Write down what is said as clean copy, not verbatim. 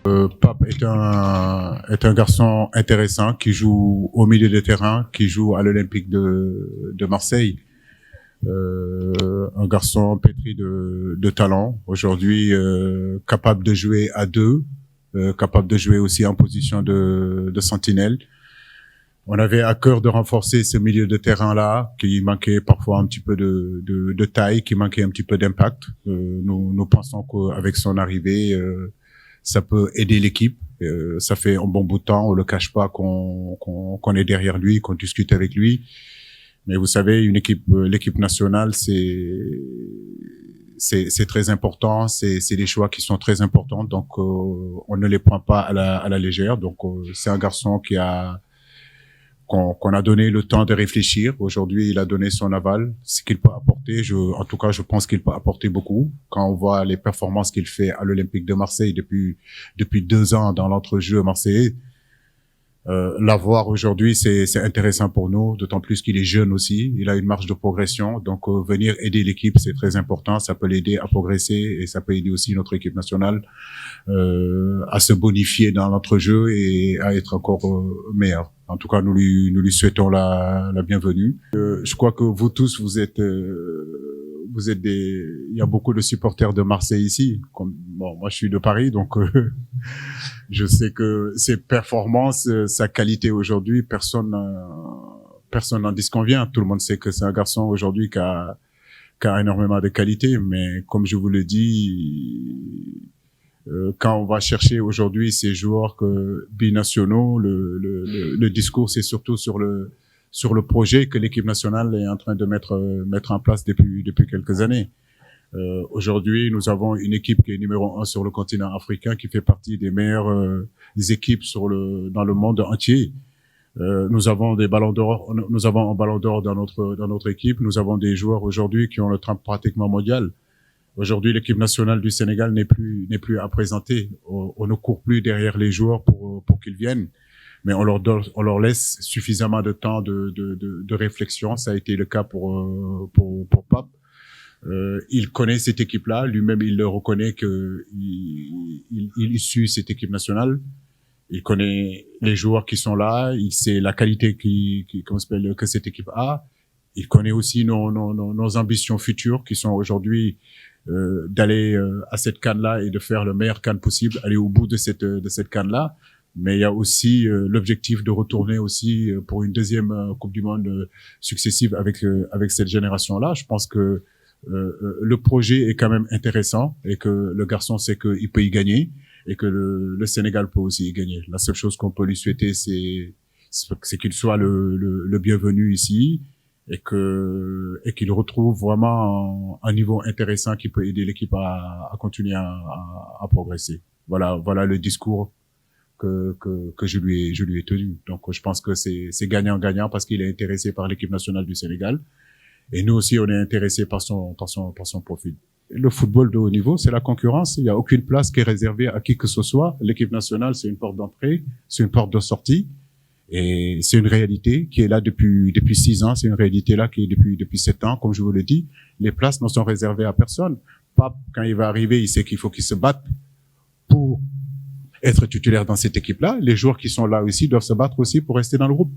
Pape est un garçon intéressant qui joue au milieu de terrain, qui joue à l'Olympique de Marseille. Un garçon pétri de talent, aujourd'hui capable de jouer à deux, capable de jouer aussi en position de sentinelle. On avait à cœur de renforcer ce milieu de terrain-là, qui manquait parfois un petit peu de taille, qui manquait un petit peu d'impact. Nous pensons qu'avec son arrivée, ça peut aider l'équipe. Ça fait un bon bout de temps, on le cache pas qu'on est derrière lui, qu'on discute avec lui. Mais vous savez, l'équipe nationale, c'est très important, c'est des choix qui sont très importants, donc on ne les prend pas à la légère. Donc c'est un garçon qu'on a donné le temps de réfléchir. Aujourd'hui, il a donné son aval, ce qu'il peut apporter. En tout cas, je pense qu'il peut apporter beaucoup. Quand on voit les performances qu'il fait à l'Olympique de Marseille depuis 2 ans dans l'entrejeu marseillais, l'avoir aujourd'hui, c'est intéressant pour nous, d'autant plus qu'il est jeune aussi. Il a une marge de progression, donc venir aider l'équipe, c'est très important. Ça peut l'aider à progresser et ça peut aider aussi notre équipe nationale à se bonifier dans l'entrejeu et à être encore meilleur. En tout cas, nous lui souhaitons la bienvenue. Je crois que vous tous, vous êtes il y a beaucoup de supporters de Marseille ici. Bon, moi je suis de Paris, donc je sais que ses performances, sa qualité aujourd'hui, personne n'en disconvient. Tout le monde sait que c'est un garçon aujourd'hui qui a énormément de qualité, mais comme je vous le dis, quand on va chercher aujourd'hui ces joueurs binationaux, le discours c'est surtout sur le projet que l'équipe nationale est en train de mettre en place depuis quelques années. Aujourd'hui, nous avons une équipe qui est numéro 1 sur le continent africain, qui fait partie des meilleures équipes dans le monde entier. Nous avons des ballons d'or, nous avons un ballon d'or dans notre équipe. Nous avons des joueurs aujourd'hui qui ont le temps pratiquement mondial. Aujourd'hui, l'équipe nationale du Sénégal n'est plus à présenter. On ne court plus derrière les joueurs pour qu'ils viennent, mais on leur laisse suffisamment de temps de réflexion. Ça a été le cas pour Pape. Il connaît cette équipe-là, lui-même il le reconnaît il suit cette équipe nationale. Il connaît les joueurs qui sont là, il sait la qualité que cette équipe a. Il connaît aussi nos ambitions futures qui sont aujourd'hui d'aller à cette CAN-là et de faire le meilleur CAN possible, aller au bout de cette CAN-là. Mais il y a aussi l'objectif de retourner aussi pour une deuxième Coupe du Monde successive avec cette génération-là. Je pense que le projet est quand même intéressant et que le garçon sait qu'il peut y gagner et que le Sénégal peut aussi y gagner. La seule chose qu'on peut lui souhaiter, c'est qu'il soit le bienvenu ici et qu'il retrouve vraiment un niveau intéressant qui peut aider l'équipe à continuer à progresser. Voilà le discours que je lui ai tenu. Donc je pense que c'est gagnant-gagnant parce qu'il est intéressé par l'équipe nationale du Sénégal. Et nous aussi, on est intéressés par son profil. Le football de haut niveau, c'est la concurrence. Il n'y a aucune place qui est réservée à qui que ce soit. L'équipe nationale, c'est une porte d'entrée, c'est une porte de sortie. Et c'est une réalité qui est là depuis 6 ans. C'est une réalité là qui est depuis 7 ans. Comme je vous le dis, les places ne sont réservées à personne. Pape, quand il va arriver, il sait qu'il faut qu'il se batte pour être titulaire dans cette équipe-là. Les joueurs qui sont là aussi doivent se battre aussi pour rester dans le groupe.